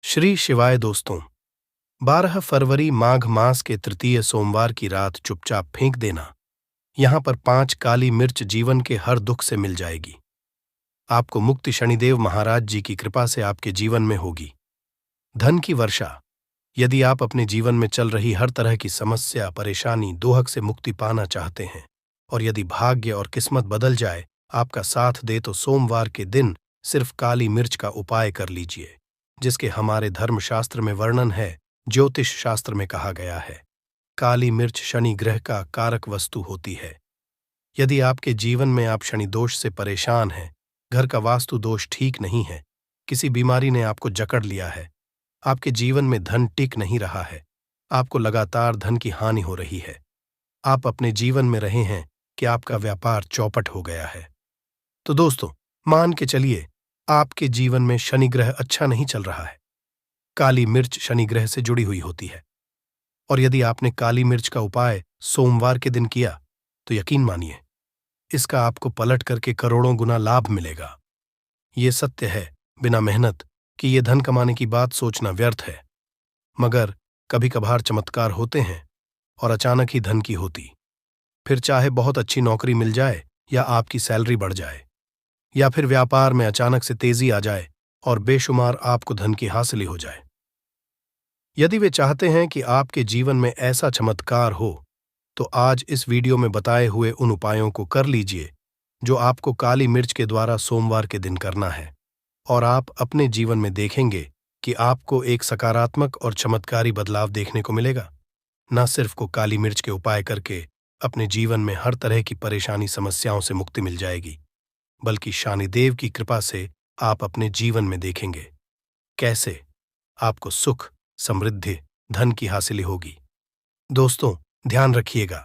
श्री शिवाय दोस्तों। 12 फरवरी माघ मास के तृतीय सोमवार की रात चुपचाप फेंक देना। यहां पर 5 काली मिर्च जीवन के हर दुख से मिल जाएगी। आपको मुक्ति शनिदेव महाराज जी की कृपा से आपके जीवन में होगी। धन की वर्षा। यदि आप अपने जीवन में चल रही हर तरह की समस्या, परेशानी, दोहक से मुक्ति पाना चाहते हैं और यदि भाग्य और किस्मत बदल जाए, आपका साथ दे, तो सोमवार के दिन सिर्फ काली मिर्च का उपाय कर लीजिए, जिसके हमारे धर्मशास्त्र में वर्णन है, ज्योतिष शास्त्र में कहा गया है। काली मिर्च शनि ग्रह का कारक वस्तु होती है। यदि आपके जीवन में आप शनि दोष से परेशान हैं, घर का वास्तु दोष ठीक नहीं है, किसी बीमारी ने आपको जकड़ लिया है, आपके जीवन में धन टिक नहीं रहा है, आपको लगातार धन की हानि हो रही है, आप अपने जीवन में रहे हैं कि आपका व्यापार चौपट हो गया है, तो दोस्तों मान के चलिए आपके जीवन में शनि ग्रह अच्छा नहीं चल रहा है। काली मिर्च शनि ग्रह से जुड़ी हुई होती है और यदि आपने काली मिर्च का उपाय सोमवार के दिन किया तो यकीन मानिए, इसका आपको पलट करके करोड़ों गुना लाभ मिलेगा। ये सत्य है बिना मेहनत कि ये धन कमाने की बात सोचना व्यर्थ है, मगर कभी कभार चमत्कार होते हैं और अचानक ही धन की होती। फिर चाहे बहुत अच्छी नौकरी मिल जाए या आपकी सैलरी बढ़ जाए या फिर व्यापार में अचानक से तेजी आ जाए और बेशुमार आपको धन की हासिल हो जाए। यदि वे चाहते हैं कि आपके जीवन में ऐसा चमत्कार हो, तो आज इस वीडियो में बताए हुए उन उपायों को कर लीजिए जो आपको काली मिर्च के द्वारा सोमवार के दिन करना है, और आप अपने जीवन में देखेंगे कि आपको एक सकारात्मक और चमत्कारी बदलाव देखने को मिलेगा। न सिर्फ को काली मिर्च के उपाय करके अपने जीवन में हर तरह की परेशानी समस्याओं से मुक्ति मिल जाएगी, बल्कि शनिदेव की कृपा से आप अपने जीवन में देखेंगे कैसे आपको सुख, समृद्धि, धन की हासिल होगी। दोस्तों ध्यान रखिएगा,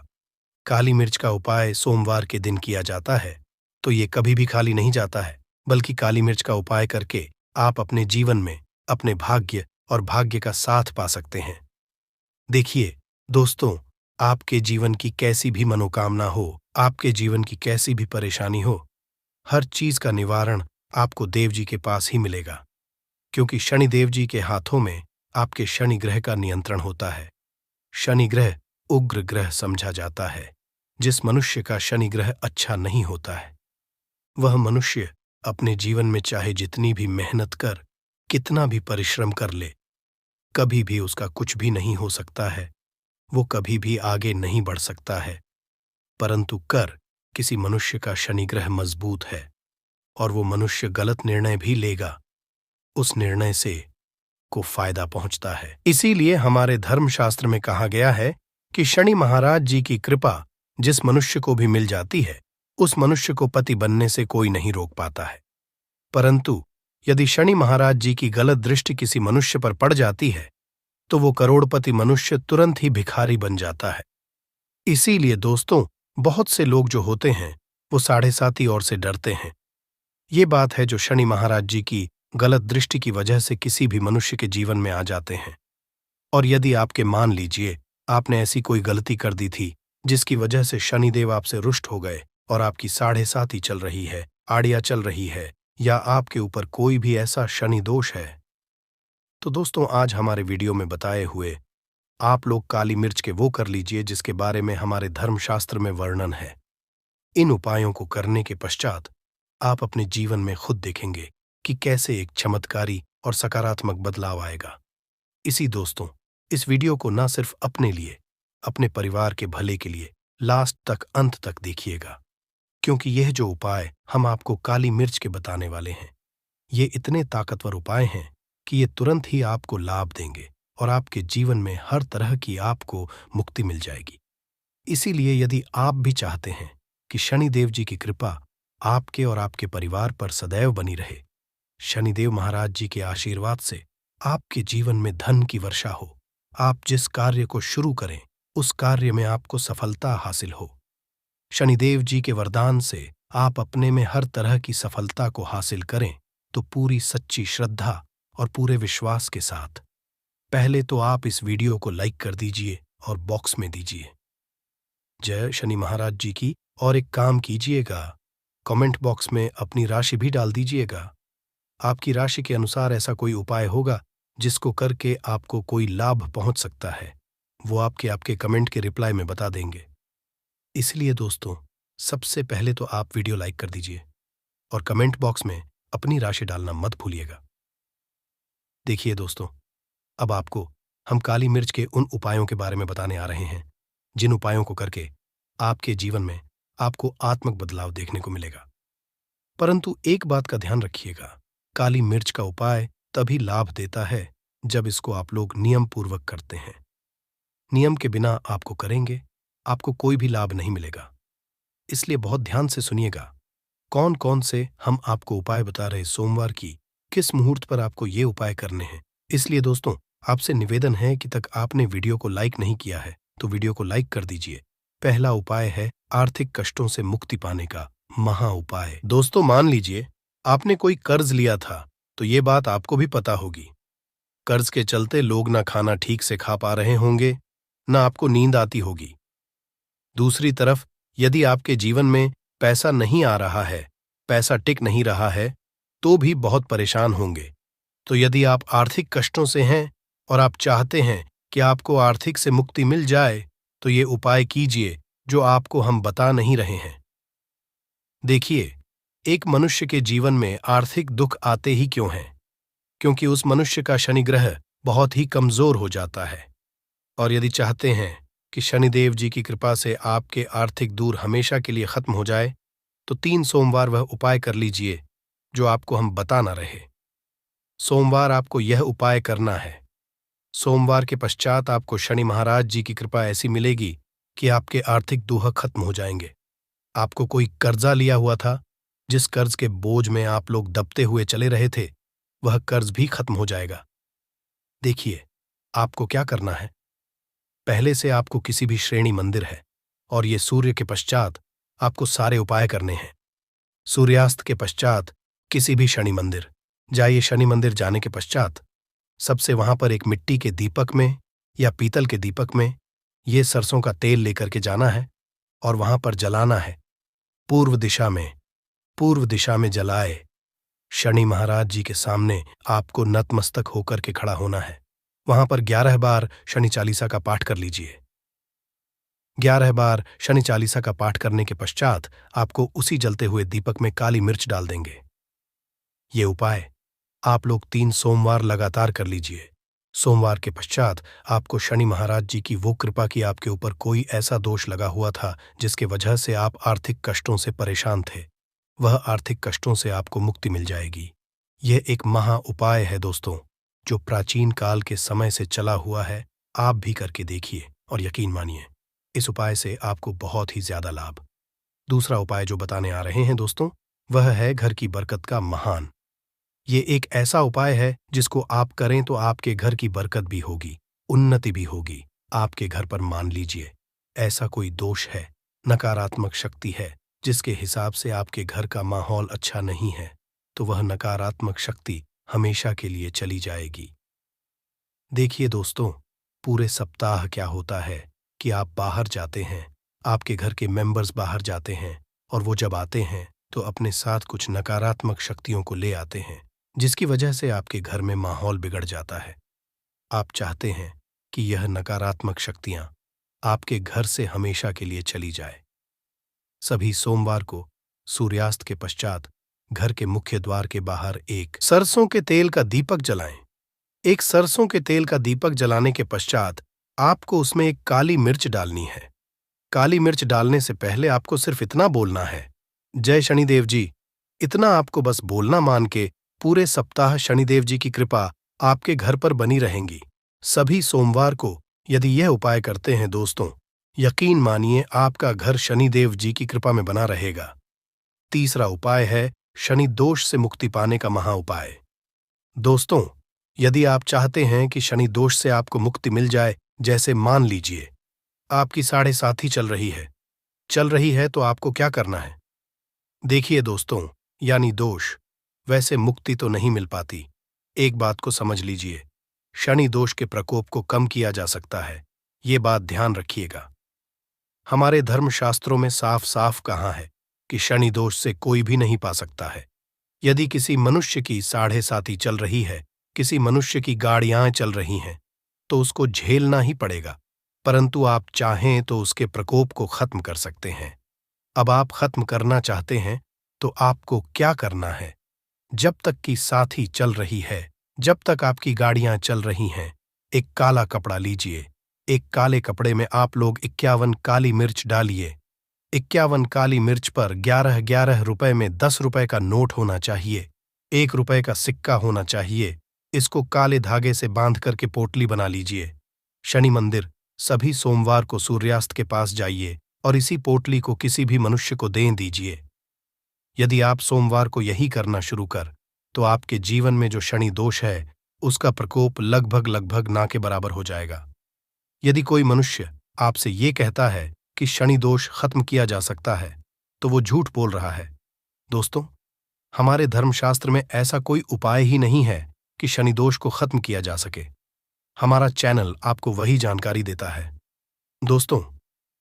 काली मिर्च का उपाय सोमवार के दिन किया जाता है तो ये कभी भी खाली नहीं जाता है, बल्कि काली मिर्च का उपाय करके आप अपने जीवन में अपने भाग्य और भाग्य का साथ पा सकते हैं। देखिए दोस्तों, आपके जीवन की कैसी भी मनोकामना हो, आपके जीवन की कैसी भी परेशानी हो, हर चीज का निवारण आपको देव जी के पास ही मिलेगा, क्योंकि शनि देव जी के हाथों में आपके शनि ग्रह का नियंत्रण होता है। शनि ग्रह उग्र ग्रह समझा जाता है। जिस मनुष्य का शनि ग्रह अच्छा नहीं होता है, वह मनुष्य अपने जीवन में चाहे जितनी भी मेहनत कर, कितना भी परिश्रम कर ले, कभी भी उसका कुछ भी नहीं हो सकता है, वो कभी भी आगे नहीं बढ़ सकता है। परंतु कर किसी मनुष्य का शनि ग्रह मजबूत है और वो मनुष्य गलत निर्णय भी लेगा, उस निर्णय से को फायदा पहुंचता है। इसीलिए हमारे धर्मशास्त्र में कहा गया है कि शनि महाराज जी की कृपा जिस मनुष्य को भी मिल जाती है, उस मनुष्य को पति बनने से कोई नहीं रोक पाता है। परंतु यदि शनि महाराज जी की गलत दृष्टि किसी मनुष्य पर पड़ जाती है, तो वो करोड़पति मनुष्य तुरंत ही भिखारी बन जाता है। इसीलिए दोस्तों, बहुत से लोग जो होते हैं वो 7.5 ओर से डरते हैं। ये बात है जो शनि महाराज जी की गलत दृष्टि की वजह से किसी भी मनुष्य के जीवन में आ जाते हैं। और यदि आपके मान लीजिए आपने ऐसी कोई गलती कर दी थी जिसकी वजह से शनिदेव आपसे रुष्ट हो गए और आपकी 7.5 चल रही है, आड़ियां चल रही है, या आपके ऊपर कोई भी ऐसा शनि दोष है, तो दोस्तों आज हमारे वीडियो में बताए हुए आप लोग काली मिर्च के वो कर लीजिए जिसके बारे में हमारे धर्मशास्त्र में वर्णन है। इन उपायों को करने के पश्चात आप अपने जीवन में खुद देखेंगे कि कैसे एक चमत्कारी और सकारात्मक बदलाव आएगा। दोस्तों, इस वीडियो को न सिर्फ अपने लिए, अपने परिवार के भले के लिए लास्ट तक, अंत तक देखिएगा, क्योंकि यह जो उपाय हम आपको काली मिर्च के बताने वाले हैं, ये इतने ताकतवर उपाय हैं कि ये तुरंत ही आपको लाभ देंगे और आपके जीवन में हर तरह की आपको मुक्ति मिल जाएगी। इसीलिए यदि आप भी चाहते हैं कि शनिदेव जी की कृपा आपके और आपके परिवार पर सदैव बनी रहे, शनिदेव महाराज जी के आशीर्वाद से आपके जीवन में धन की वर्षा हो, आप जिस कार्य को शुरू करें उस कार्य में आपको सफलता हासिल हो, शनिदेव जी के वरदान से आप अपने में हर तरह की सफलता को हासिल करें, तो पूरी सच्ची श्रद्धा और पूरे विश्वास के साथ पहले तो आप इस वीडियो को लाइक कर दीजिए और बॉक्स में दीजिए जय शनि महाराज जी की, और एक काम कीजिएगा, कमेंट बॉक्स में अपनी राशि भी डाल दीजिएगा। आपकी राशि के अनुसार ऐसा कोई उपाय होगा जिसको करके आपको कोई लाभ पहुंच सकता है, वो आपके कमेंट के रिप्लाई में बता देंगे। इसलिए दोस्तों, सबसे पहले तो आप वीडियो लाइक कर दीजिए और कमेंट बॉक्स में अपनी राशि डालना मत भूलिएगा। देखिए दोस्तों, अब आपको हम काली मिर्च के उन उपायों के बारे में बताने आ रहे हैं जिन उपायों को करके आपके जीवन में आपको आत्मक बदलाव देखने को मिलेगा। परंतु एक बात का ध्यान रखिएगा, काली मिर्च का उपाय तभी लाभ देता है जब इसको आप लोग नियम पूर्वक करते हैं। नियम के बिना आपको करेंगे, आपको कोई भी लाभ नहीं मिलेगा। इसलिए बहुत ध्यान से सुनिएगा कौन कौन से हम आपको उपाय बता रहे सोमवार की किस मुहूर्त पर आपको ये उपाय करने हैं। इसलिए दोस्तों, आपसे निवेदन है कि तक आपने वीडियो को लाइक नहीं किया है तो वीडियो को लाइक कर दीजिए। पहला उपाय है आर्थिक कष्टों से मुक्ति पाने का महा उपाय। दोस्तों, मान लीजिए आपने कोई कर्ज लिया था, तो ये बात आपको भी पता होगी। कर्ज के चलते लोग ना खाना ठीक से खा पा रहे होंगे, ना आपको नींद आती होगी। दूसरी तरफ यदि आपके जीवन में पैसा नहीं आ रहा है, पैसा टिक नहीं रहा है, तो भी बहुत परेशान होंगे। तो यदि आप आर्थिक कष्टों से हैं और आप चाहते हैं कि आपको आर्थिक से मुक्ति मिल जाए, तो ये उपाय कीजिए जो आपको हम बता नहीं रहे हैं। देखिए, एक मनुष्य के जीवन में आर्थिक दुख आते ही क्यों हैं? क्योंकि उस मनुष्य का शनि ग्रह बहुत ही कमजोर हो जाता है। और यदि चाहते हैं कि शनिदेव जी की कृपा से आपके आर्थिक दूर हमेशा के लिए खत्म हो जाए, तो 3 सोमवार वह उपाय कर लीजिए जो आपको हम बता ना रहे। सोमवार आपको यह उपाय करना है। सोमवार के पश्चात आपको शनि महाराज जी की कृपा ऐसी मिलेगी कि आपके आर्थिक दुख खत्म हो जाएंगे। आपको कोई कर्जा लिया हुआ था, जिस कर्ज के बोझ में आप लोग दबते हुए चले रहे थे, वह कर्ज भी खत्म हो जाएगा। देखिए, आपको क्या करना है। पहले से आपको किसी भी श्रेणी मंदिर है और ये सूर्य के पश्चात आपको सारे उपाय करने हैं। सूर्यास्त के पश्चात किसी भी शनि मंदिर जाइए। शनि मंदिर जाने के पश्चात सबसे वहां पर एक मिट्टी के दीपक में या पीतल के दीपक में ये सरसों का तेल लेकर के जाना है और वहां पर जलाना है। पूर्व दिशा में जलाए शनि महाराज जी के सामने आपको नतमस्तक होकर के खड़ा होना है। वहां पर 11 बार शनि चालीसा का पाठ कर लीजिए। 11 बार शनि चालीसा का पाठ करने के पश्चात आपको उसी जलते हुए दीपक में काली मिर्च डाल देंगे। ये उपाय आप लोग 3 सोमवार लगातार कर लीजिए। सोमवार के पश्चात आपको शनि महाराज जी की वो कृपा की आपके ऊपर कोई ऐसा दोष लगा हुआ था जिसके वजह से आप आर्थिक कष्टों से परेशान थे, वह आर्थिक कष्टों से आपको मुक्ति मिल जाएगी। यह एक महा उपाय है दोस्तों, जो प्राचीन काल के समय से चला हुआ है। आप भी करके देखिए और यकीन मानिए, इस उपाय से आपको बहुत ही ज्यादा लाभ। दूसरा उपाय जो बताने आ रहे हैं दोस्तों, वह है घर की बरकत का महान। ये एक ऐसा उपाय है जिसको आप करें तो आपके घर की बरकत भी होगी, उन्नति भी होगी। आपके घर पर मान लीजिए ऐसा कोई दोष है, नकारात्मक शक्ति है, जिसके हिसाब से आपके घर का माहौल अच्छा नहीं है, तो वह नकारात्मक शक्ति हमेशा के लिए चली जाएगी। देखिए दोस्तों, पूरे सप्ताह क्या होता है कि आप बाहर जाते हैं, आपके घर के मेंबर्स बाहर जाते हैं और वो जब आते हैं तो अपने साथ कुछ नकारात्मक शक्तियों को ले आते हैं, जिसकी वजह से आपके घर में माहौल बिगड़ जाता है। आप चाहते हैं कि यह नकारात्मक शक्तियां आपके घर से हमेशा के लिए चली जाए। सभी सोमवार को सूर्यास्त के पश्चात घर के मुख्य द्वार के बाहर एक सरसों के तेल का दीपक जलाएं। एक सरसों के तेल का दीपक जलाने के पश्चात आपको उसमें एक काली मिर्च डालनी है। काली मिर्च डालने से पहले आपको सिर्फ इतना बोलना है, जय शनिदेव जी। इतना आपको बस बोलना मान के पूरे सप्ताह शनिदेव जी की कृपा आपके घर पर बनी रहेंगी। सभी सोमवार को यदि यह उपाय करते हैं दोस्तों, यकीन मानिए आपका घर शनिदेव जी की कृपा में बना रहेगा। तीसरा उपाय है शनि दोष से मुक्ति पाने का महा उपाय। दोस्तों, यदि आप चाहते हैं कि शनि दोष से आपको मुक्ति मिल जाए, जैसे मान लीजिए आपकी 7.5 ही चल रही है तो आपको क्या करना है। देखिए दोस्तों, यानी दोष, वैसे मुक्ति तो नहीं मिल पाती। एक बात को समझ लीजिए, शनि दोष के प्रकोप को कम किया जा सकता है, ये बात ध्यान रखिएगा। हमारे धर्मशास्त्रों में साफ साफ कहा है कि शनि दोष से कोई भी नहीं पा सकता है। यदि किसी मनुष्य की 7.5 चल रही है किसी मनुष्य की गाड़ियां चल रही हैं तो उसको झेलना ही पड़ेगा, परंतु आप चाहें तो उसके प्रकोप को खत्म कर सकते हैं। अब आप खत्म करना चाहते हैं तो आपको क्या करना है? जब तक कि साथी चल रही है, जब तक आपकी गाड़ियां चल रही हैं, एक काला कपड़ा लीजिए। एक काले कपड़े में आप लोग 51 काली मिर्च डालिए। 51 काली मिर्च पर 11 रुपए में 10 रुपए का नोट होना चाहिए, 1 रुपए का सिक्का होना चाहिए। इसको काले धागे से बांध करके पोटली बना लीजिए। शनि मंदिर सभी सोमवार को सूर्यास्त के पास जाइए और इसी पोटली को किसी भी मनुष्य को दे दीजिए। यदि आप सोमवार को यही करना शुरू कर तो आपके जीवन में जो शनि दोष है उसका प्रकोप लगभग ना के बराबर हो जाएगा। यदि कोई मनुष्य आपसे ये कहता है कि शनि दोष खत्म किया जा सकता है तो वो झूठ बोल रहा है। दोस्तों, हमारे धर्मशास्त्र में ऐसा कोई उपाय ही नहीं है कि शनि दोष को खत्म किया जा सके। हमारा चैनल आपको वही जानकारी देता है। दोस्तों,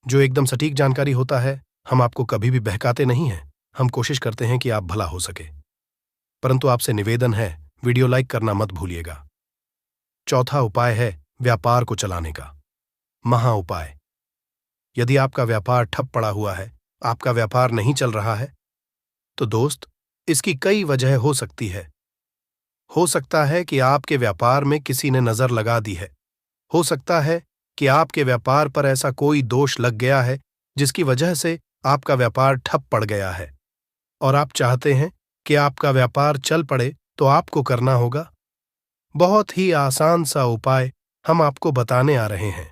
जो एकदम सटीक जानकारी होता है, हम आपको कभी भी बहकाते नहीं हैं। हम कोशिश करते हैं कि आप भला हो सके, परंतु आपसे निवेदन है, वीडियो लाइक करना मत भूलिएगा। चौथा उपाय है व्यापार को चलाने का महा उपाय। यदि आपका व्यापार ठप पड़ा हुआ है, आपका व्यापार नहीं चल रहा है, तो दोस्त, इसकी कई वजह हो सकती है। हो सकता है कि आपके व्यापार में किसी ने नजर लगा दी है। हो सकता है कि आपके व्यापार पर ऐसा कोई दोष लग गया है जिसकी वजह से आपका व्यापार ठप पड़ गया है और आप चाहते हैं कि आपका व्यापार चल पड़े, तो आपको करना होगा बहुत ही आसान सा उपाय हम आपको बताने आ रहे हैं।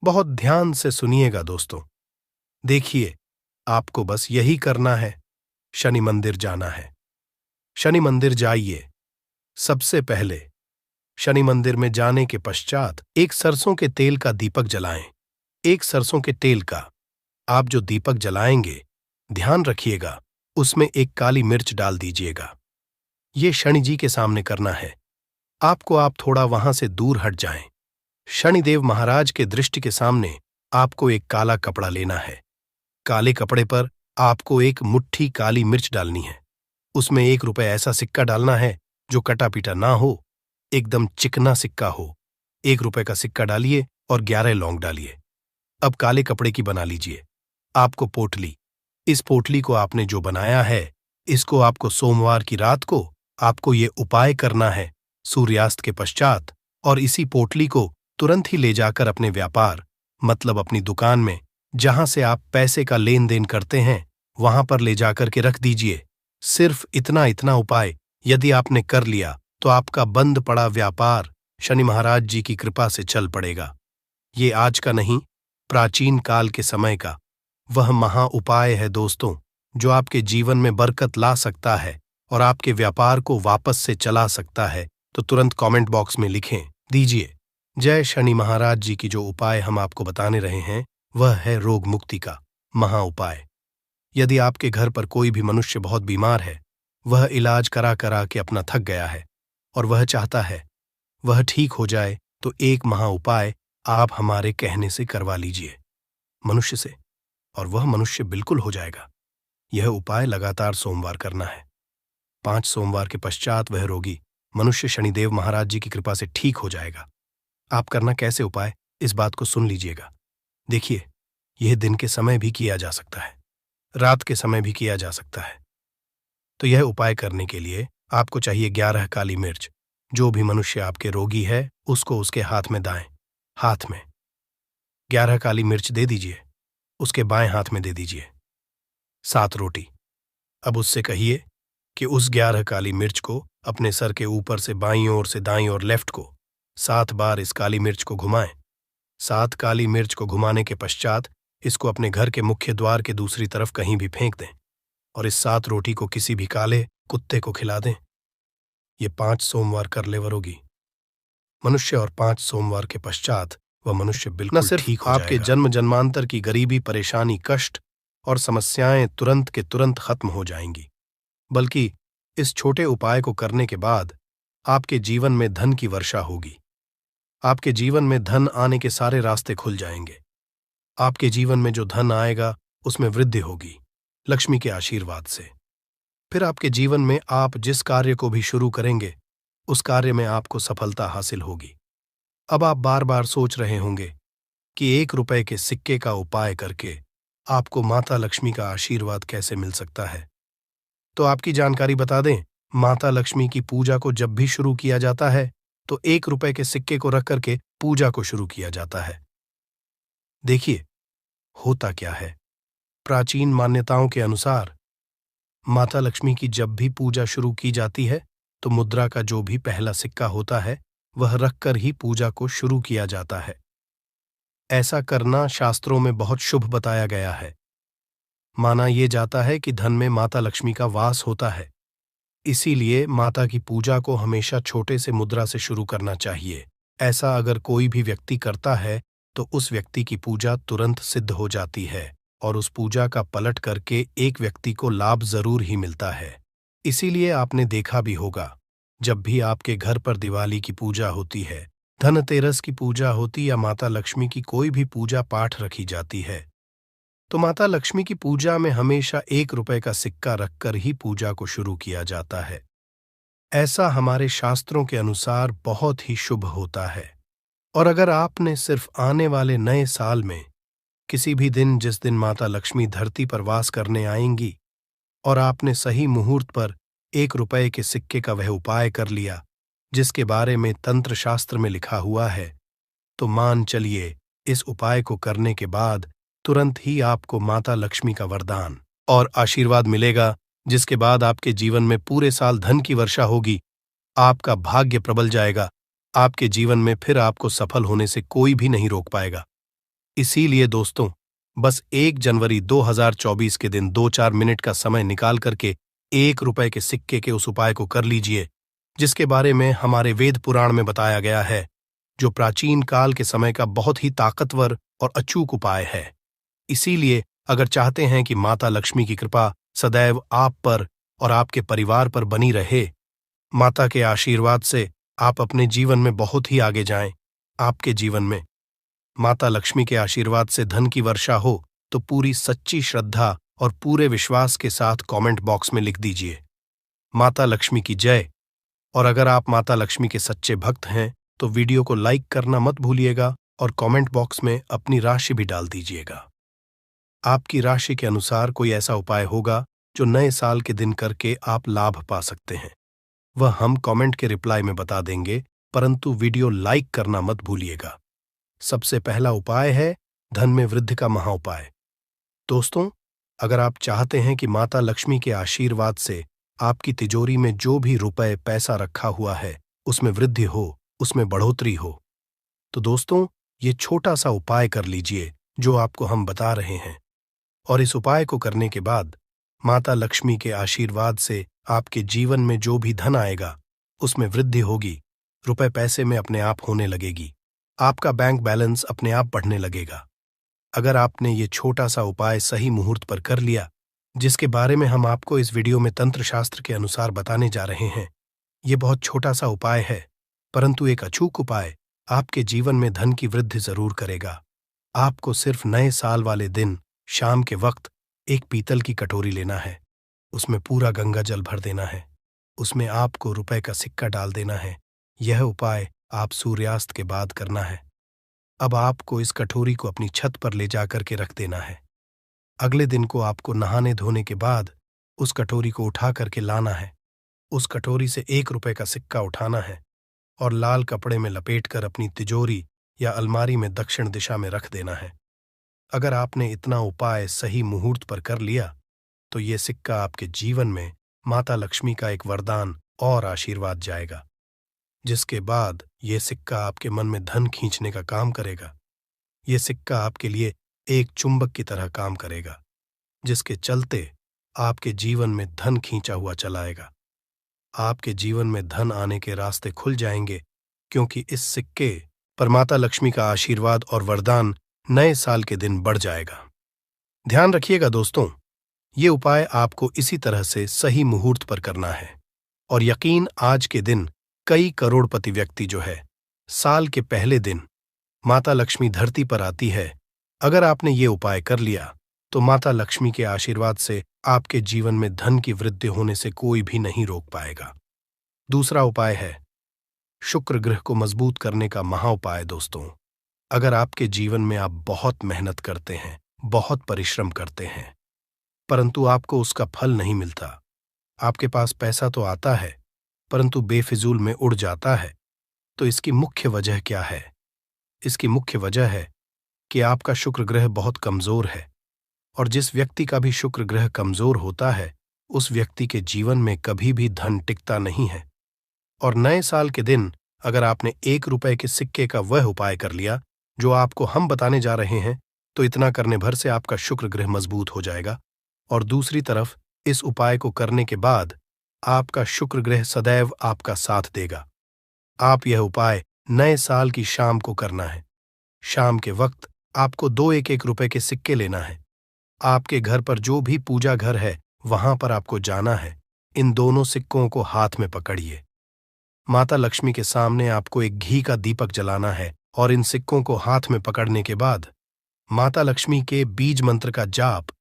बहुत ध्यान से सुनिएगा दोस्तों। देखिए, आपको बस यही करना है, शनि मंदिर जाना है। शनि मंदिर जाइए। सबसे पहले शनि मंदिर में जाने के पश्चात एक सरसों के तेल का दीपक जलाएं। एक सरसों के तेल का आप जो दीपक जलाएंगे, ध्यान रखिएगा उसमें एक काली मिर्च डाल दीजिएगा। ये शनि जी के सामने करना है। आपको आप थोड़ा वहां से दूर हट जाएं। शनिदेव महाराज के दृष्टि के सामने आपको एक काला कपड़ा लेना है। काले कपड़े पर आपको एक मुट्ठी काली मिर्च डालनी है। उसमें 1 रुपए ऐसा सिक्का डालना है जो कटा पीटा ना हो, एकदम चिकना सिक्का हो। 1 रुपए का सिक्का डालिए और 11 लौंग डालिए। अब काले कपड़े की बना लीजिए आपको पोटली। इस पोटली को आपने जो बनाया है, इसको आपको सोमवार की रात को आपको ये उपाय करना है सूर्यास्त के पश्चात, और इसी पोटली को तुरंत ही ले जाकर अपने व्यापार मतलब अपनी दुकान में जहां से आप पैसे का लेन देन करते हैं वहां पर ले जाकर के रख दीजिए। सिर्फ इतना उपाय यदि आपने कर लिया तो आपका बंद पड़ा व्यापार शनि महाराज जी की कृपा से चल पड़ेगा। ये आज का नहीं, प्राचीन काल के समय का वह महा उपाय है दोस्तों, जो आपके जीवन में बरकत ला सकता है और आपके व्यापार को वापस से चला सकता है। तो तुरंत कमेंट बॉक्स में लिखें दीजिए, जय शनि महाराज जी की। जो उपाय हम आपको बताने रहे हैं वह है रोग मुक्ति का महा उपाय। यदि आपके घर पर कोई भी मनुष्य बहुत बीमार है, वह इलाज करा करा के अपना थक गया है और वह चाहता है वह ठीक हो जाए, तो एक महा उपाय आप हमारे कहने से करवा लीजिए मनुष्य से, और वह मनुष्य बिल्कुल हो जाएगा। यह उपाय लगातार सोमवार करना है। 5 सोमवार के पश्चात वह रोगी मनुष्य शनिदेव महाराज जी की कृपा से ठीक हो जाएगा। आप करना कैसे उपाय, इस बात को सुन लीजिएगा। देखिए, यह दिन के समय भी किया जा सकता है, रात के समय भी किया जा सकता है। तो यह उपाय करने के लिए आपको चाहिए 11 काली मिर्च। जो भी मनुष्य आपके रोगी है उसको उसके हाथ में दाएं हाथ में 11 काली मिर्च दे दीजिए, उसके बाएं हाथ में दे दीजिए 7 रोटी। अब उससे कहिए कि उस 11 काली मिर्च को अपने सर के ऊपर से बाईं ओर से दाईं ओर लेफ्ट को 7 बार इस काली मिर्च को घुमाएं। 7 काली मिर्च को घुमाने के पश्चात इसको अपने घर के मुख्य द्वार के दूसरी तरफ कहीं भी फेंक दें और इस 7 रोटी को किसी भी काले कुत्ते को खिला दें। ये 5 सोमवार कर ले वरोगी मनुष्य, और 5 सोमवार के पश्चात वह मनुष्य बिल्कुल न सिर्फ ठीक हो आपके जन्म जन्मांतर की गरीबी, परेशानी, कष्ट और समस्याएं तुरंत के तुरंत खत्म हो जाएंगी, बल्कि इस छोटे उपाय को करने के बाद आपके जीवन में धन की वर्षा होगी। आपके जीवन में धन आने के सारे रास्ते खुल जाएंगे। आपके जीवन में जो धन आएगा उसमें वृद्धि होगी लक्ष्मी के आशीर्वाद से। फिर आपके जीवन में आप जिस कार्य को भी शुरू करेंगे उस कार्य में आपको सफलता हासिल होगी। अब आप बार बार सोच रहे होंगे कि 1 रुपए के सिक्के का उपाय करके आपको माता लक्ष्मी का आशीर्वाद कैसे मिल सकता है। तो आपकी जानकारी बता दें, माता लक्ष्मी की पूजा को जब भी शुरू किया जाता है तो 1 रुपए के सिक्के को रख करके पूजा को शुरू किया जाता है। देखिए, होता क्या है। प्राचीन मान्यताओं के अनुसार माता लक्ष्मी की जब भी पूजा शुरू की जाती है तो मुद्रा का जो भी पहला सिक्का होता है वह रखकर ही पूजा को शुरू किया जाता है। ऐसा करना शास्त्रों में बहुत शुभ बताया गया है। माना यह जाता है कि धन में माता लक्ष्मी का वास होता है। इसीलिए माता की पूजा को हमेशा छोटे से मुद्रा से शुरू करना चाहिए। ऐसा अगर कोई भी व्यक्ति करता है तो उस व्यक्ति की पूजा तुरंत सिद्ध हो जाती है और उस पूजा का पलट करके एक व्यक्ति को लाभ जरूर ही मिलता है। इसीलिए आपने देखा भी होगा, जब भी आपके घर पर दिवाली की पूजा होती है, धनतेरस की पूजा होती या माता लक्ष्मी की कोई भी पूजा पाठ रखी जाती है, तो माता लक्ष्मी की पूजा में हमेशा 1 रुपए का सिक्का रखकर ही पूजा को शुरू किया जाता है। ऐसा हमारे शास्त्रों के अनुसार बहुत ही शुभ होता है। और अगर आपने सिर्फ आने वाले नए साल में किसी भी दिन, जिस दिन माता लक्ष्मी धरती पर वास करने आएंगी, और आपने सही मुहूर्त पर 1 रुपए के सिक्के का वह उपाय कर लिया जिसके बारे में तंत्र शास्त्र में लिखा हुआ है, तो मान चलिए इस उपाय को करने के बाद तुरंत ही आपको माता लक्ष्मी का वरदान और आशीर्वाद मिलेगा, जिसके बाद आपके जीवन में पूरे साल धन की वर्षा होगी। आपका भाग्य प्रबल जाएगा। आपके जीवन में फिर आपको सफल होने से कोई भी नहीं रोक पाएगा। इसीलिए दोस्तों, बस 1 जनवरी 2024 के दिन 2-4 मिनट का समय निकाल करके 1 रुपए के सिक्के के उस उपाय को कर लीजिए, जिसके बारे में हमारे वेद पुराण में बताया गया है, जो प्राचीन काल के समय का बहुत ही ताकतवर और अचूक उपाय है। इसीलिए अगर चाहते हैं कि माता लक्ष्मी की कृपा सदैव आप पर और आपके परिवार पर बनी रहे, माता के आशीर्वाद से आप अपने जीवन में बहुत ही आगे जाएं, आपके जीवन में माता लक्ष्मी के आशीर्वाद से धन की वर्षा हो, तो पूरी सच्ची श्रद्धा और पूरे विश्वास के साथ कमेंट बॉक्स में लिख दीजिए, माता लक्ष्मी की जय। और अगर आप माता लक्ष्मी के सच्चे भक्त हैं तो वीडियो को लाइक करना मत भूलिएगा और कमेंट बॉक्स में अपनी राशि भी डाल दीजिएगा। आपकी राशि के अनुसार कोई ऐसा उपाय होगा जो नए साल के दिन करके आप लाभ पा सकते हैं, वह हम कमेंट के रिप्लाई में बता देंगे, परंतु वीडियो लाइक करना मत भूलिएगा। सबसे पहला उपाय है धन में वृद्धि का महाउपाय। दोस्तों, अगर आप चाहते हैं कि माता लक्ष्मी के आशीर्वाद से आपकी तिजोरी में जो भी रुपए पैसा रखा हुआ है उसमें वृद्धि हो, उसमें बढ़ोतरी हो, तो दोस्तों ये छोटा सा उपाय कर लीजिए जो आपको हम बता रहे हैं। और इस उपाय को करने के बाद माता लक्ष्मी के आशीर्वाद से आपके जीवन में जो भी धन आएगा उसमें वृद्धि होगी, रुपए पैसे में अपने आप होने लगेगी, आपका बैंक बैलेंस अपने आप बढ़ने लगेगा। अगर आपने ये छोटा सा उपाय सही मुहूर्त पर कर लिया, जिसके बारे में हम आपको इस वीडियो में तंत्र शास्त्र के अनुसार बताने जा रहे हैं, ये बहुत छोटा सा उपाय है, परंतु एक अचूक उपाय आपके जीवन में धन की वृद्धि जरूर करेगा। आपको सिर्फ नए साल वाले दिन शाम के वक्त एक पीतल की कटोरी लेना है, उसमें पूरा गंगा जल भर देना है, उसमें आपको रुपए का सिक्का डाल देना है। यह उपाय आप सूर्यास्त के बाद करना है। अब आपको इस कटोरी को अपनी छत पर ले जाकर के रख देना है। अगले दिन को आपको नहाने धोने के बाद उस कटोरी को उठा करके लाना है। उस कटोरी से 1 रुपए का सिक्का उठाना है और लाल कपड़े में लपेटकर अपनी तिजोरी या अलमारी में दक्षिण दिशा में रख देना है। अगर आपने इतना उपाय सही मुहूर्त पर कर लिया तो ये सिक्का आपके जीवन में माता लक्ष्मी का एक वरदान और आशीर्वाद जाएगा, जिसके बाद ये सिक्का आपके मन में धन खींचने का काम करेगा। ये सिक्का आपके लिए एक चुंबक की तरह काम करेगा, जिसके चलते आपके जीवन में धन खींचा हुआ चलाएगा। आपके जीवन में धन आने के रास्ते खुल जाएंगे, क्योंकि इस सिक्के पर माता लक्ष्मी का आशीर्वाद और वरदान नए साल के दिन बढ़ जाएगा। ध्यान रखिएगा दोस्तों, ये उपाय आपको इसी तरह से सही मुहूर्त पर करना है। और यकीन, आज के दिन कई करोड़पति व्यक्ति जो है, साल के पहले दिन माता लक्ष्मी धरती पर आती है। अगर आपने ये उपाय कर लिया तो माता लक्ष्मी के आशीर्वाद से आपके जीवन में धन की वृद्धि होने से कोई भी नहीं रोक पाएगा। दूसरा उपाय है शुक्र ग्रह को मजबूत करने का महाउपाय। दोस्तों, अगर आपके जीवन में आप बहुत मेहनत करते हैं, बहुत परिश्रम करते हैं, परंतु आपको उसका फल नहीं मिलता, आपके पास पैसा तो आता है परंतु बेफिजूल में उड़ जाता है, तो इसकी मुख्य वजह क्या है? इसकी मुख्य वजह है कि आपका शुक्र ग्रह बहुत कमजोर है, और जिस व्यक्ति का भी शुक्र ग्रह कमजोर होता है उस व्यक्ति के जीवन में कभी भी धन टिकता नहीं है। और नए साल के दिन अगर आपने 1 रुपए के सिक्के का वह उपाय कर लिया जो आपको हम बताने जा रहे हैं, तो इतना करने भर से आपका शुक्र ग्रह मजबूत हो जाएगा। और दूसरी तरफ इस उपाय को करने के बाद आपका शुक्र ग्रह सदैव आपका साथ देगा। आप यह उपाय नए साल की शाम को करना है। शाम के वक्त आपको 2 1 रुपए के सिक्के लेना है। आपके घर पर जो भी पूजा घर है वहां पर आपको जाना है। इन दोनों सिक्कों को हाथ में पकड़िए। माता लक्ष्मी के सामने आपको एक घी का दीपक जलाना है और इन सिक्कों को हाथ में पकड़ने के बाद माता लक्ष्मी के बीज मंत्र का जाप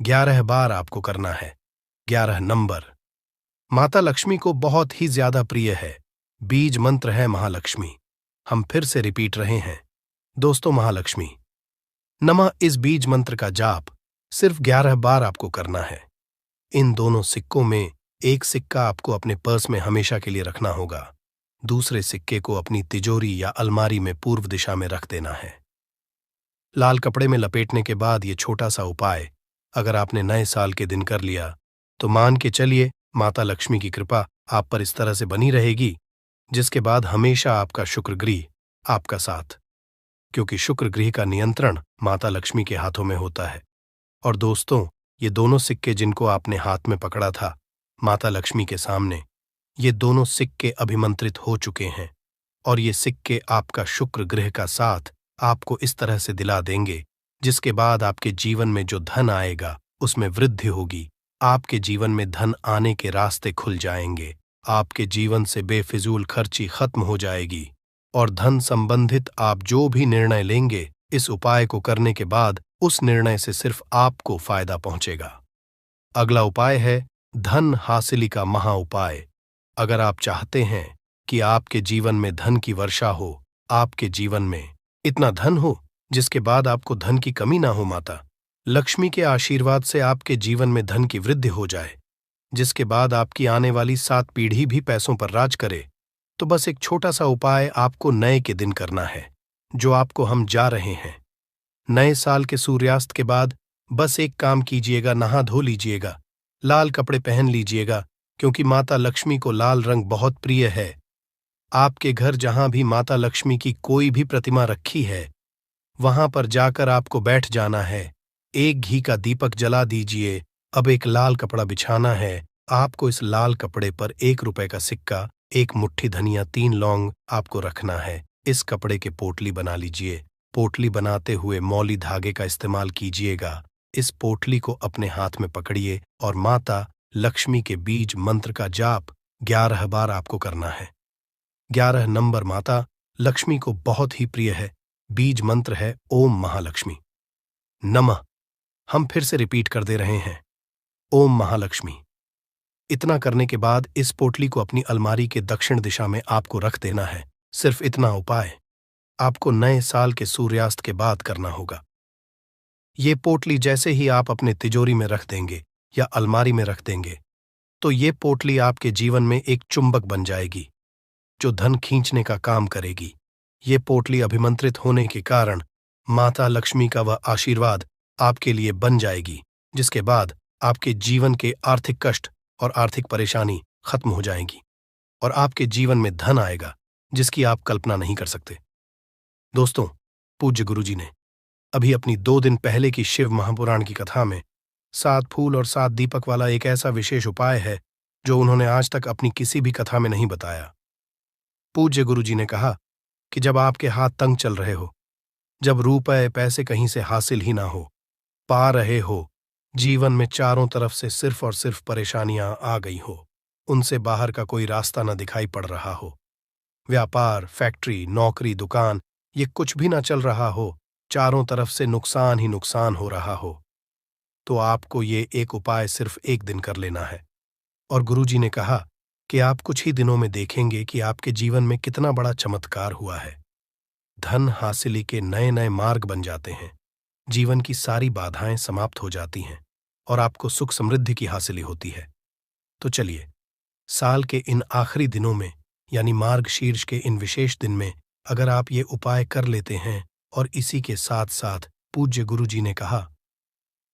11 बार आपको करना है। 11 नंबर माता लक्ष्मी को बहुत ही ज्यादा प्रिय है। बीज मंत्र है महालक्ष्मी। हम फिर से रिपीट रहे हैं दोस्तों, महालक्ष्मी नमः। इस बीज मंत्र का जाप सिर्फ 11 बार आपको करना है। इन दोनों सिक्कों में एक सिक्का आपको अपने पर्स में हमेशा के लिए रखना होगा, दूसरे सिक्के को अपनी तिजोरी या अलमारी में पूर्व दिशा में रख देना है। लाल कपड़े में लपेटने के बाद ये छोटा सा उपाय अगर आपने नए साल के दिन कर लिया तो मान के चलिए माता लक्ष्मी की कृपा आप पर इस तरह से बनी रहेगी, जिसके बाद हमेशा आपका शुक्र ग्रह आपका साथ, क्योंकि शुक्र ग्रह का नियंत्रण माता लक्ष्मी के हाथों में होता है। और दोस्तों, ये दोनों सिक्के जिनको आपने हाथ में पकड़ा था माता लक्ष्मी के सामने, ये दोनों सिक्के अभिमंत्रित हो चुके हैं और ये सिक्के आपका शुक्र ग्रह का साथ आपको इस तरह से दिला देंगे, जिसके बाद आपके जीवन में जो धन आएगा उसमें वृद्धि होगी। आपके जीवन में धन आने के रास्ते खुल जाएंगे। आपके जीवन से बेफिजूल खर्ची खत्म हो जाएगी और धन संबंधित आप जो भी निर्णय लेंगे इस उपाय को करने के बाद उस निर्णय से सिर्फ आपको फायदा पहुंचेगा। अगला उपाय है धन हासिली का महा उपाय। अगर आप चाहते हैं कि आपके जीवन में धन की वर्षा हो, आपके जीवन में इतना धन हो जिसके बाद आपको धन की कमी ना हो, माता लक्ष्मी के आशीर्वाद से आपके जीवन में धन की वृद्धि हो जाए, जिसके बाद आपकी आने वाली 7 पीढ़ी भी पैसों पर राज करे, तो बस एक छोटा सा उपाय आपको नए के दिन करना है, जो आपको हम जा रहे हैं। नए साल के सूर्यास्त के बाद बस एक काम कीजिएगा, नहा धो लीजिएगा, लाल कपड़े पहन लीजिएगा, क्योंकि माता लक्ष्मी को लाल रंग बहुत प्रिय है। आपके घर जहां भी माता लक्ष्मी की कोई भी प्रतिमा रखी है वहां पर जाकर आपको बैठ जाना है। एक घी का दीपक जला दीजिए। अब एक लाल कपड़ा बिछाना है। आपको इस लाल कपड़े पर 1 रुपए का सिक्का, 1 मुट्ठी धनिया, 3 लौंग आपको रखना है। इस कपड़े के पोटली बना लीजिए। पोटली बनाते हुए मौली धागे का इस्तेमाल कीजिएगा। इस पोटली को अपने हाथ में पकड़िए और माता लक्ष्मी के बीज मंत्र का जाप 11 बार आपको करना है। 11 नंबर माता लक्ष्मी को बहुत ही प्रिय है। बीज मंत्र है ओम महालक्ष्मी नमः। हम फिर से रिपीट कर दे रहे हैं ओम महालक्ष्मी। इतना करने के बाद इस पोटली को अपनी अलमारी के दक्षिण दिशा में आपको रख देना है। सिर्फ इतना उपाय आपको नए साल के सूर्यास्त के बाद करना होगा। ये पोटली जैसे ही आप अपने तिजोरी में रख देंगे या अलमारी में रख देंगे, तो ये पोटली आपके जीवन में एक चुंबक बन जाएगी जो धन खींचने का काम करेगी। ये पोटली अभिमंत्रित होने के कारण माता लक्ष्मी का वह आशीर्वाद आपके लिए बन जाएगी, जिसके बाद आपके जीवन के आर्थिक कष्ट और आर्थिक परेशानी खत्म हो जाएंगी और आपके जीवन में धन आएगा जिसकी आप कल्पना नहीं कर सकते। दोस्तों, पूज्य गुरुजी ने अभी अपनी 2 दिन पहले की शिव महापुराण की कथा में 7 फूल और 7 दीपक वाला एक ऐसा विशेष उपाय है जो उन्होंने आज तक अपनी किसी भी कथा में नहीं बताया। पूज्य गुरुजी ने कहा कि जब आपके हाथ तंग चल रहे हो, जब रुपए पैसे कहीं से हासिल ही ना हो पा रहे हो, जीवन में चारों तरफ से सिर्फ और सिर्फ परेशानियां आ गई हो, उनसे बाहर का कोई रास्ता न दिखाई पड़ रहा हो, व्यापार, फैक्ट्री, नौकरी, दुकान ये कुछ भी ना चल रहा हो, चारों तरफ से नुकसान ही नुकसान हो रहा हो, तो आपको ये एक उपाय सिर्फ एक दिन कर लेना है। और गुरुजी ने कहा कि आप कुछ ही दिनों में देखेंगे कि आपके जीवन में कितना बड़ा चमत्कार हुआ है। धन हासिली के नए नए मार्ग बन जाते हैं, जीवन की सारी बाधाएं समाप्त हो जाती हैं और आपको सुख समृद्धि की हासिली होती है। तो चलिए, साल के इन आखिरी दिनों में यानी मार्गशीर्ष के इन विशेष दिन में अगर आप ये उपाय कर लेते हैं, और इसी के साथ साथ पूज्य गुरु जी ने कहा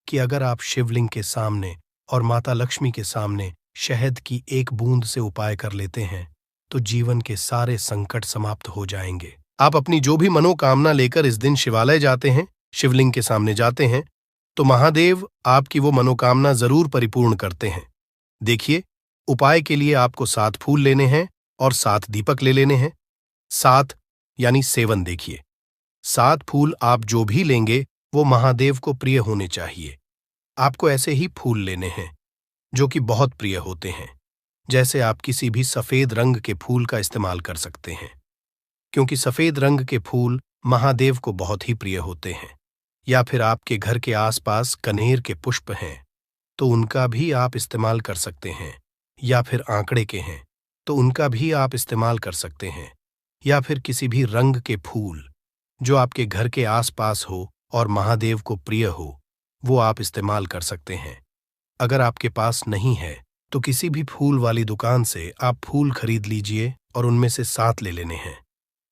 कि अगर आप शिवलिंग के सामने और माता लक्ष्मी के सामने शहद की एक बूंद से उपाय कर लेते हैं, तो जीवन के सारे संकट समाप्त हो जाएंगे। आप अपनी जो भी मनोकामना लेकर इस दिन शिवालय जाते हैं, शिवलिंग के सामने जाते हैं, तो महादेव आपकी वो मनोकामना जरूर परिपूर्ण करते हैं। देखिए, उपाय के लिए आपको 7 फूल लेने हैं और 7 दीपक ले लेने हैं। 7 यानी 7 देखिए। 7 फूल आप जो भी लेंगे वो महादेव को प्रिय होने चाहिए। आपको ऐसे ही फूल लेने हैं जो कि बहुत प्रिय होते हैं। जैसे आप किसी भी सफेद रंग के फूल का इस्तेमाल कर सकते हैं, क्योंकि सफेद रंग के फूल महादेव को बहुत ही प्रिय होते हैं। या फिर आपके घर के आसपास कनेर के पुष्प हैं तो उनका भी आप इस्तेमाल कर सकते हैं। या फिर आंकड़े के हैं तो उनका भी आप इस्तेमाल कर सकते हैं। या फिर किसी भी रंग के फूल जो आपके घर के आसपास हो और महादेव को प्रिय हो, वो आप इस्तेमाल कर सकते हैं। अगर आपके पास नहीं है तो किसी भी फूल वाली दुकान से आप फूल खरीद लीजिए और उनमें से 7 ले लेने हैं।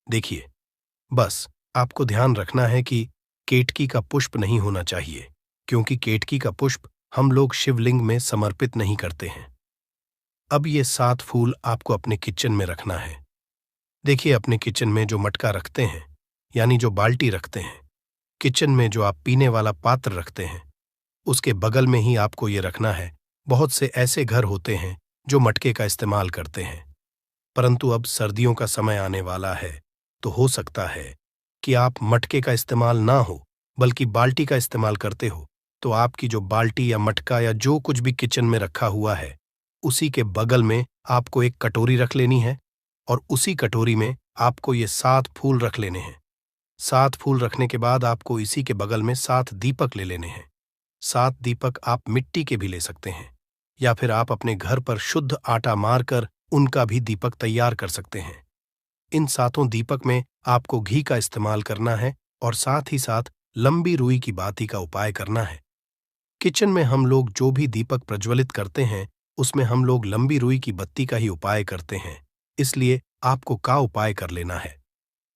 देखिए, बस आपको ध्यान रखना है कि केतकी का पुष्प नहीं होना चाहिए, क्योंकि केतकी का पुष्प हम लोग शिवलिंग में समर्पित नहीं करते हैं। अब ये 7 फूल आपको अपने किचन में रखना है। देखिए, अपने किचन में जो मटका रखते हैं यानी जो बाल्टी रखते हैं, किचन में जो आप पीने वाला पात्र रखते हैं, उसके बगल में ही आपको ये रखना है। बहुत से ऐसे घर होते हैं जो मटके का इस्तेमाल करते हैं, परंतु अब सर्दियों का समय आने वाला है, तो हो सकता है कि आप मटके का इस्तेमाल ना हो बल्कि बाल्टी का इस्तेमाल करते हो। तो आपकी जो बाल्टी या मटका या जो कुछ भी किचन में रखा हुआ है, उसी के बगल में आपको एक कटोरी रख लेनी है और उसी कटोरी में आपको ये 7 फूल रख लेने हैं। 7 फूल रखने के बाद आपको इसी के बगल में 7 दीपक ले लेने हैं। 7 दीपक आप मिट्टी के भी ले सकते हैं, या फिर आप अपने घर पर शुद्ध आटा मारकर उनका भी दीपक तैयार कर सकते हैं। इन 7 दीपक में आपको घी का इस्तेमाल करना है और साथ ही साथ लंबी रुई की बाती का उपाय करना है। किचन में हम लोग जो भी दीपक प्रज्वलित करते हैं उसमें हम लोग लंबी रुई की बत्ती का ही उपाय करते हैं, इसलिए आपको का उपाय कर लेना है।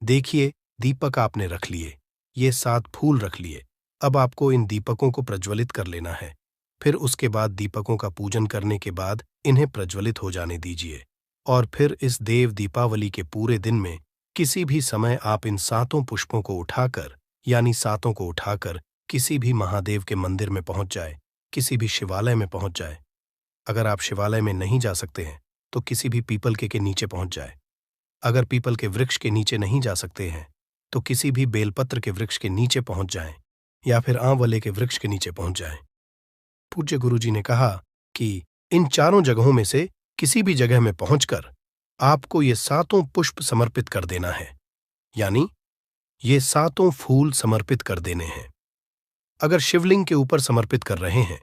देखिए, दीपक आपने रख लिए, ये 7 फूल रख लिए। अब आपको इन दीपकों को प्रज्वलित कर लेना है। फिर उसके बाद दीपकों का पूजन करने के बाद इन्हें प्रज्वलित हो जाने दीजिए। और फिर इस देव दीपावली के पूरे दिन में किसी भी समय आप इन 7 पुष्पों को उठाकर यानी 7 को उठाकर किसी भी महादेव के मंदिर में पहुंच जाए, किसी भी शिवालय में पहुंच जाए। अगर आप शिवालय में नहीं जा सकते हैं तो किसी भी पीपल के नीचे पहुंच जाए। अगर पीपल के वृक्ष के नीचे नहीं जा सकते हैं तो किसी भी बेलपत्र के वृक्ष के नीचे पहुंच जाएं, या फिर आंवले के वृक्ष के नीचे पहुंच जाएं। पूज्य गुरुजी ने कहा कि इन 4 जगहों में से किसी भी जगह में पहुंचकर आपको ये 7 पुष्प समर्पित कर देना है, यानी ये 7 फूल समर्पित कर देने हैं। अगर शिवलिंग के ऊपर समर्पित कर रहे हैं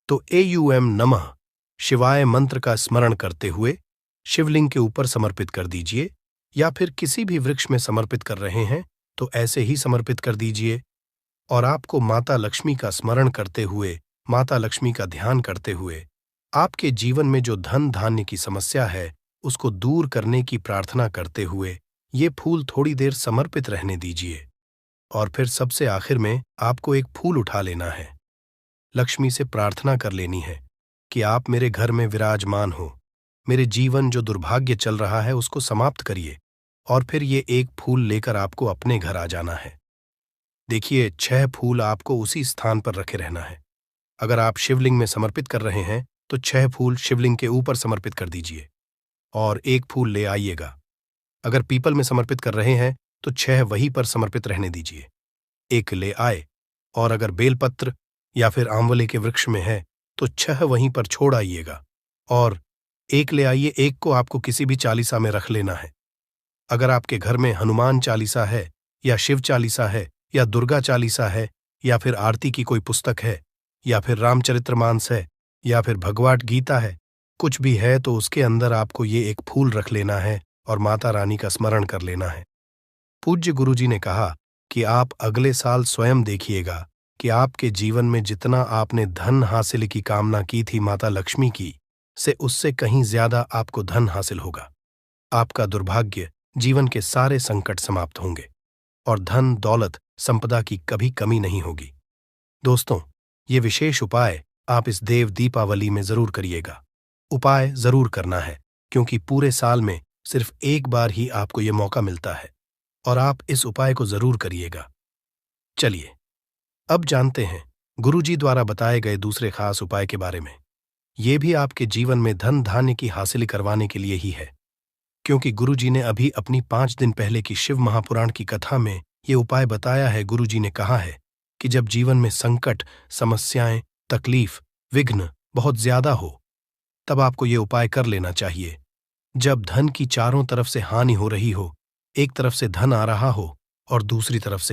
तो एयूएम नमः शिवाय मंत्र का स्मरण करते हुए शिवलिंग के ऊपर समर्पित कर दीजिए, या फिर किसी भी वृक्ष में समर्पित कर रहे हैं तो ऐसे ही समर्पित कर दीजिए। और आपको माता लक्ष्मी का स्मरण करते हुए, माता लक्ष्मी का ध्यान करते हुए आपके जीवन में जो धन धान्य की समस्या है उसको दूर करने की प्रार्थना करते हुए ये फूल थोड़ी देर समर्पित रहने दीजिए। और फिर सबसे आखिर में आपको एक फूल उठा लेना है। लक्ष्मी से प्रार्थना कर लेनी है कि आप मेरे घर में विराजमान हो, मेरे जीवन जो दुर्भाग्य चल रहा है उसको समाप्त करिए। और फिर ये एक फूल लेकर आपको अपने घर आ जाना है। देखिए, 6 फूल आपको उसी स्थान पर रखे रहना है। अगर आप शिवलिंग में समर्पित कर रहे हैं तो 6 फूल शिवलिंग के ऊपर समर्पित कर दीजिए और 1 फूल ले आइएगा। अगर पीपल में समर्पित कर रहे हैं तो 6 वहीं पर समर्पित रहने दीजिए, 1 ले आए। और अगर बेलपत्र या फिर आंवले के वृक्ष में है तो 6 वहीं पर छोड़ आइएगा और 1 ले आइए। 1 को आपको किसी भी चालीसा में रख लेना है। अगर आपके घर में हनुमान चालीसा है या शिव चालीसा है या दुर्गा चालीसा है या फिर आरती की कोई पुस्तक है या फिर रामचरितमानस है या फिर भगवद गीता है कुछ भी है तो उसके अंदर आपको ये एक फूल रख लेना है और माता रानी का स्मरण कर लेना है। पूज्य गुरुजी ने कहा कि आप अगले साल स्वयं देखिएगा कि आपके जीवन में जितना आपने धन हासिल की कामना की थी माता लक्ष्मी की, से उससे कहीं ज्यादा आपको धन हासिल होगा। आपका दुर्भाग्य, जीवन के सारे संकट समाप्त होंगे और धन दौलत संपदा की कभी कमी नहीं होगी। दोस्तों, ये विशेष उपाय आप इस देव दीपावली में जरूर करिएगा। उपाय जरूर करना है, क्योंकि पूरे साल में सिर्फ एक बार ही आपको ये मौका मिलता है और आप इस उपाय को जरूर करिएगा। चलिए अब जानते हैं गुरुजी द्वारा बताए गए दूसरे खास उपाय के बारे में। ये भी आपके जीवन में धन धान्य की हासिल करवाने के लिए ही है, क्योंकि गुरुजी ने अभी अपनी 5 दिन पहले की शिव महापुराण की कथा में ये उपाय बताया है। गुरुजी ने कहा है कि जब जीवन में संकट, समस्याएं, तकलीफ, विघ्न बहुत ज्यादा हो, तब आपको ये उपाय कर लेना चाहिए। जब धन की चारों तरफ से हानि हो रही हो, एक तरफ से धन आ रहा हो और दूसरी तरफ से